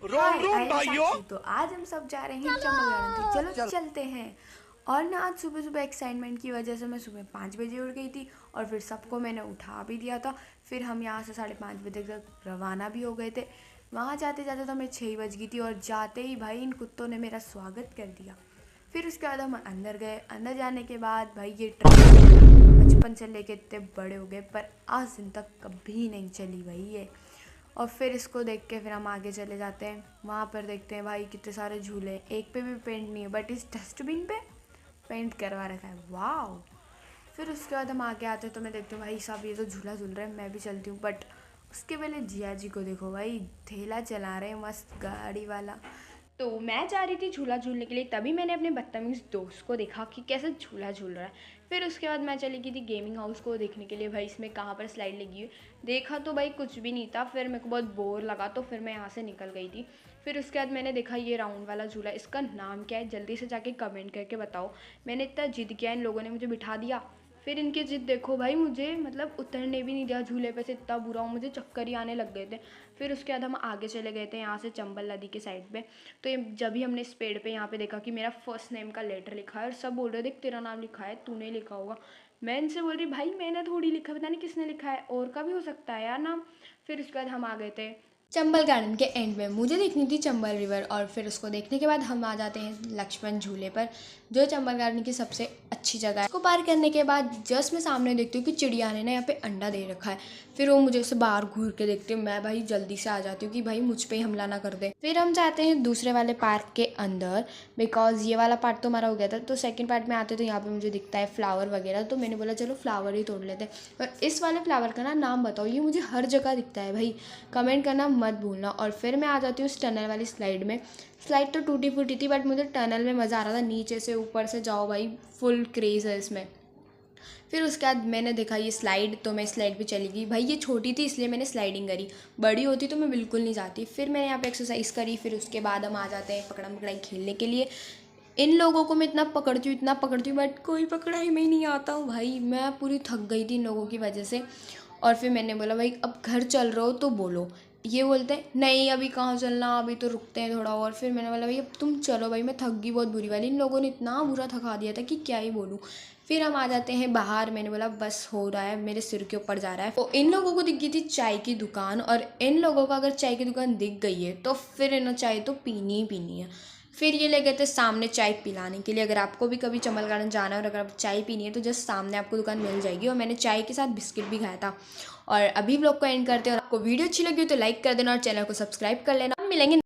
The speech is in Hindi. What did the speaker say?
रोम रोम हाय भाइयों। साक्षी। तो आज हम सब जा रहे हैं चंबल गार्डन। तो चलो चलते हैं। और ना आज सुबह सुबह एक्साइटमेंट की वजह से मैं सुबह 5 बजे उठ गई थी और फिर सबको मैंने उठा भी दिया था। फिर हम यहाँ से 5:30 बजे तक रवाना भी हो गए थे। वहाँ जाते जाते तो मैं 6 बज गई थी और जाते ही भाई इन कुत्तों ने मेरा स्वागत कर दिया। फिर उसके बाद हम अंदर गए। अंदर जाने के बाद भाई ये ट्रेन बचपन से लेके इतने बड़े हो गए पर आज दिन तक कभी नहीं चली भाई ये। और फिर इसको देख के फिर हम आगे चले जाते हैं। वहाँ पर देखते हैं भाई कितने सारे झूले हैं। एक पे भी पेंट नहीं है बट इस डस्टबिन पे पेंट करवा रखा है। वाह। फिर उसके बाद हम आगे आते हैं तो मैं देखती हूँ भाई साहब ये तो झूला झूल रहे हैं, मैं भी चलती हूँ। बट उसके पहले जिया जी को देखो भाई, ठेला चला रहे हैं मस्त गाड़ी वाला। तो मैं जा रही थी झूला झूलने के लिए, तभी मैंने अपने बदतमीज़ दोस्त को देखा कि कैसे झूला झूल रहा है। फिर उसके बाद मैं चली गई थी गेमिंग हाउस को देखने के लिए, भाई इसमें कहाँ पर स्लाइड लगी हुई। देखा तो भाई कुछ भी नहीं था। फिर मेरे को बहुत बोर लगा तो फिर मैं यहाँ से निकल गई थी। फिर उसके बाद मैंने देखा ये राउंड वाला झूला, इसका नाम क्या है जल्दी से जाके कमेंट करके बताओ। मैंने इतना जिद किया, इन लोगों ने मुझे बिठा दिया। फिर इनकी जिद देखो भाई, मुझे मतलब उतरने भी नहीं दिया झूले पे से, इतना बुरा हूँ, मुझे चक्कर ही आने लग गए थे। फिर उसके बाद हम आगे चले गए थे यहाँ से चंबल नदी के साइड पे। तो ये जब भी हमने इस पेड़ पे यहाँ पे देखा कि मेरा फर्स्ट नेम का लेटर लिखा है और सब बोल रहे थे तेरा नाम लिखा है, तूने लिखा होगा। मैं इनसे बोल रही भाई मैंने थोड़ी लिखा, पता नहीं किसने लिखा है, और का भी हो सकता है यार नाम। फिर उसके बाद हम आ गए थे चंबल गार्डन के एंड में। मुझे देखनी थी चंबल रिवर और फिर उसको देखने के बाद हम आ जाते हैं लक्ष्मण झूले पर, जो चंबल गार्डन की सबसे अच्छी जगह है। उसको पार करने के बाद जस्ट मैं सामने देखती हूँ कि चिड़िया ने ना यहाँ पे अंडा दे रखा है। फिर वो मुझे से बाहर घूर के देखती हूँ, मैं भाई जल्दी से आ जाती हूँ कि भाई मुझ पे ही हमला ना कर दे। फिर हम जाते हैं दूसरे वाले पार्क के अंदर, बिकॉज ये वाला पार्ट तो हमारा हो गया था। तो सेकंड पार्ट में आते तो यहाँ पे मुझे दिखता है फ्लावर वगैरह, तो मैंने बोला चलो फ्लावर ही तोड़ लेते हैं। और इस वाले फ्लावर का ना नाम बताओ, ये मुझे हर जगह दिखता है भाई, कमेंट करना मत भूलना। और फिर मैं आ जाती हूँ उस टनल वाली स्लाइड में। स्लाइड तो टूटी फूटी थी बट मुझे टनल में मज़ा आ रहा था, नीचे से ऊपर से जाओ भाई, फुल क्रेज़ है इसमें। फिर उसके बाद मैंने देखा ये स्लाइड, तो मैं स्लाइड पे चली गई। भाई ये छोटी थी इसलिए मैंने स्लाइडिंग करी, बड़ी होती तो मैं बिल्कुल नहीं जाती। फिर मैंने यहाँ पे एक्सरसाइज करी। फिर उसके बाद हम आ जाते हैं पकड़म पकड़ाई खेलने के लिए। इन लोगों को मैं इतना पकड़ती हूँ बट कोई पकड़ाई में ही नहीं आता हूँ भाई। मैं पूरी थक गई थी इन लोगों की वजह से। और फिर मैंने बोला भाई अब घर चल रहे हो तो बोलो। ये बोलते हैं नहीं अभी कहाँ चलना, अभी तो रुकते हैं थोड़ा और। फिर मैंने बोला भाई अब तुम चलो भाई, मैं थक गई बहुत बुरी वाली। इन लोगों ने इतना बुरा थका दिया था कि क्या ही बोलूँ। फिर हम आ जाते हैं बाहर। मैंने बोला बस हो रहा है, मेरे सिर के ऊपर जा रहा है। तो इन लोगों को दिख गई थी चाय की दुकान, और इन लोगों को अगर चाय की दुकान दिख गई है तो फिर इन्हें चाय तो पीनी ही पीनी है। फिर ये ले गए थे सामने चाय पिलाने के लिए। अगर आपको भी कभी चंबल गार्डन जाना है और अगर आप चाय पीनी है तो जस्ट सामने आपको दुकान मिल जाएगी। और मैंने चाय के साथ बिस्किट भी खाया था। और अभी ब्लॉग को एंड करते हैं। और आपको वीडियो अच्छी लगी हो तो लाइक कर देना और चैनल को सब्सक्राइब कर लेना। हम मिलेंगे